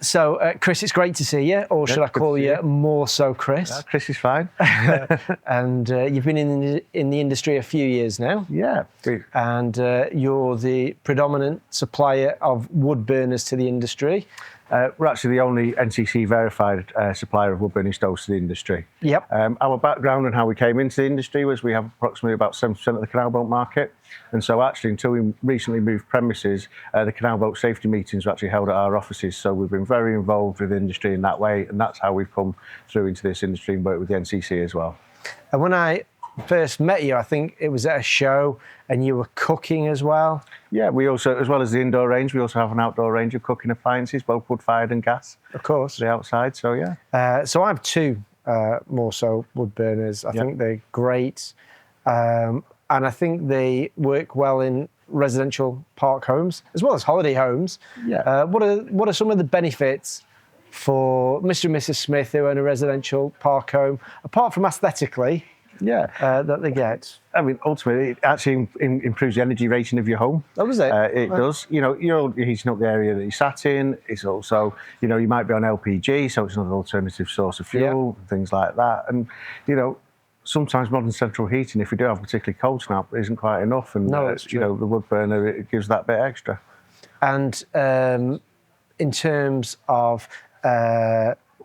So, Chris, it's great to see you, or should I call you more so Chris? No, Chris is fine. And you've been in the industry a few years now. Yeah. And you're the predominant supplier of wood burners to the industry. We're actually the only NCC verified supplier of wood burning stoves to the industry. Yep. Our background and how we came into the industry was we have approximately about 7% of the canal boat market. And so actually, until we recently moved premises, the canal boat safety meetings were actually held at our offices. So we've been very involved with the industry in that way. And that's how we've come through into this industry and worked with the NCC as well. And when I first met you, I think it was at a show and you were cooking as well. Yeah, we also, as well as the indoor range, we also have an outdoor range of cooking appliances, both wood-fired and gas. Of course. The outside, so yeah. So I have two more so wood burners. I think they're great. And I think they work well in residential park homes as well as holiday homes. Yeah. What are some of the benefits for Mr. and Mrs. Smith who own a residential park home, apart from aesthetically, that they get? I mean, ultimately, it actually improves the energy rating of your home. Oh, does it? It does. You know, you're heating up the area that you sat in. It's also, you know, you might be on LPG, so it's another alternative source of fuel, things like that. And, you know, sometimes modern central heating, if we do have a particularly cold snap, isn't quite enough. And, you know, the wood burner, it gives that bit extra. And in terms of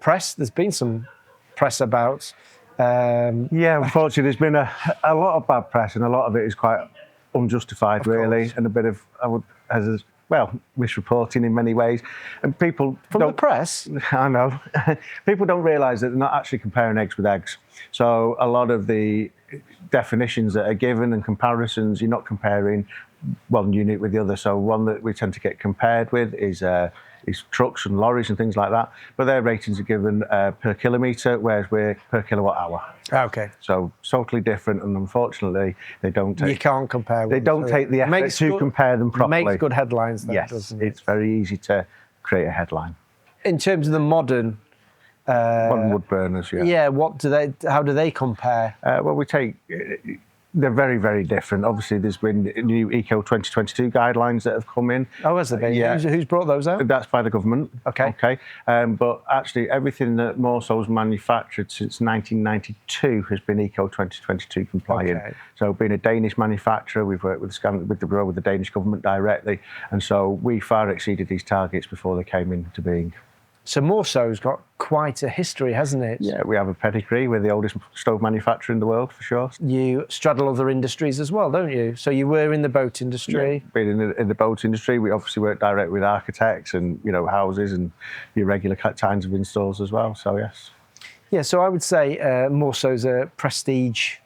press, there's been some press about... yeah, unfortunately, there's been a lot of bad press, and a lot of it is quite unjustified, really, and a bit of, misreporting in many ways. And people from the press, I know, people don't realise that they're not actually comparing eggs with eggs. So a lot of the definitions that are given and comparisons, you're not comparing one unit with the other. So one that we tend to get compared with is trucks and lorries and things like that, but their ratings are given per kilometre, whereas we're per kilowatt hour. Okay. So totally different, and unfortunately, they don't take. You can't compare. They don't take the effort to compare them properly. Makes good headlines, though, yes, doesn't it? It's very easy to create a headline. In terms of the modern wood burners, yeah. How do they compare? Well, they're very, very different. Obviously, there's been new Eco 2022 guidelines that have come in. Oh, has there been? Yeah. Who's brought those out? That's by the government. Okay. But actually, everything that Morso's manufactured since 1992 has been Eco 2022 compliant. Okay. So, being a Danish manufacturer, we've worked with the Danish government directly, and so we far exceeded these targets before they came into being. So Morso's got quite a history, hasn't it? Yeah, we have a pedigree. We're the oldest stove manufacturer in the world, for sure. You straddle other industries as well, don't you? So you were in the boat industry. Yeah, being in the boat industry, we obviously work direct with architects and, you know, houses and your regular kinds of installs as well, so yes. Yeah, so I would say Morso's a prestige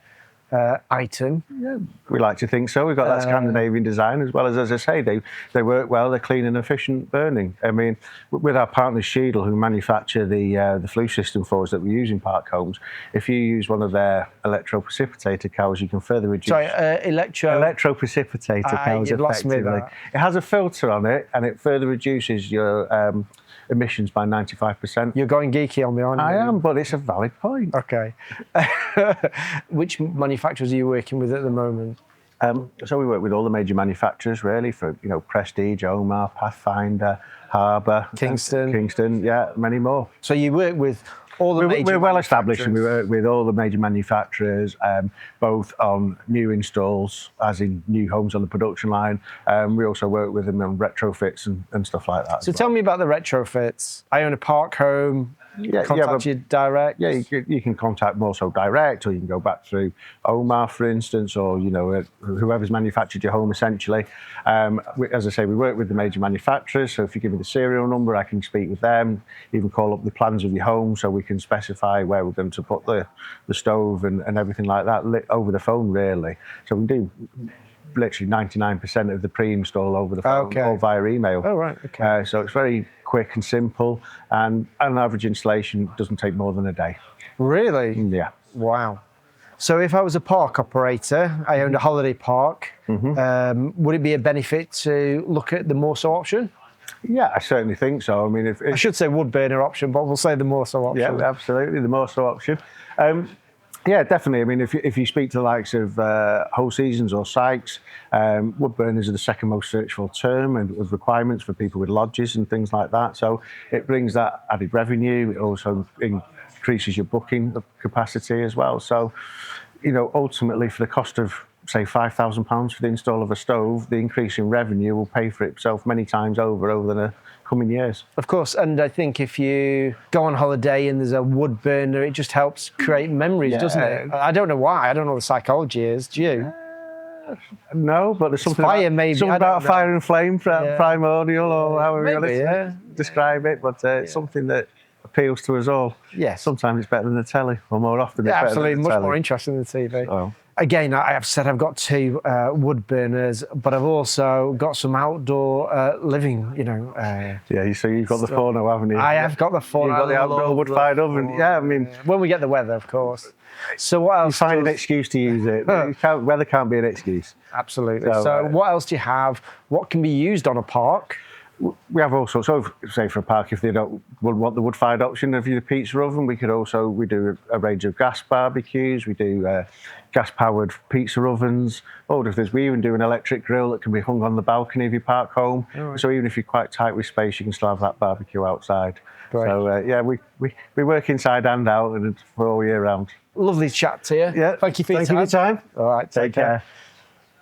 item. Yeah, we like to think so. We've got that Scandinavian design, as well as I say, they work well, they're clean and efficient burning. I mean, with our partners Schiedel, who manufacture the flue system for us that we use in park homes, if you use one of their electro-precipitator cows, you can further reduce... Sorry, electro-precipitator cows, you'd lost me there. It has a filter on it, and it further reduces your emissions by 95%. You're going geeky on me, aren't you? I am, but it's a valid point. Okay. Which manufacturers are you working with at the moment? So we work with all the major manufacturers, really, for, you know, Prestige, Omar, Pathfinder, Harbour, Kingston, yeah, many more. So you work with all the major We're well established, and we work with all the major manufacturers, both on new installs, as in new homes on the production line. We also work with them on retrofits and stuff like that. So tell me about the retrofits. I own a park home. Contact you direct? Yeah, you can contact Morso direct, or you can go back through Omar, for instance, or, you know, whoever's manufactured your home, essentially. As I say, we work with the major manufacturers, so if you give me the serial number, I can speak with them, even call up the plans of your home, so we can specify where we're going to put the stove and everything like that over the phone, really. So we do literally 99% of the pre-install over the phone, or via email. Oh, right, okay. So it's very quick and simple, and an average installation doesn't take more than a day. Really? Yeah. Wow. So if I was a park operator, I owned a holiday park, would it be a benefit to look at the Morso option? Yeah, I certainly think so. I mean, I should say wood burner option, but we'll say the Morso option. Yeah, absolutely, the Morso option. Yeah, definitely. I mean, if you speak to the likes of Whole Seasons or Sykes, wood burners are the second most searched for term and with requirements for people with lodges and things like that. So it brings that added revenue. It also increases your booking capacity as well. So, ultimately for the cost of say £5,000 for the install of a stove, the increase in revenue will pay for itself many times over the coming years. Of course, and I think if you go on holiday and there's a wood burner, it just helps create memories, doesn't it? I don't know why. I don't know what the psychology is. Do you? No, but there's something fire, about, maybe. something about fire and flame, Yeah. primordial, or however you want Maybe, to describe it. But it's something that appeals to us all. Yes. Sometimes it's better than the telly, or more often it's better Absolutely, than the much telly. more interesting than TV. So. Again, I've said I've got 2 wood burners, but I've also got some outdoor living, Yeah, so you've got the Forno, haven't you? I have got the Forno. You've got the outdoor wood-fired oven. Yeah, I mean, when we get the weather, of course. So what else? you find an excuse to use it. Weather can't be an excuse. Absolutely. So what else do you have? What can be used on a park? We have all sorts of, say for a park, if they don't want the wood-fired option of your pizza oven, we do a range of gas barbecues, we do gas-powered pizza ovens, we even do an electric grill that can be hung on the balcony of your park home. Right. So even if you're quite tight with space, you can still have that barbecue outside. Great. So we work inside and out and for all year round. Lovely chat to you. Yeah. Thank you for your time. All right, take care.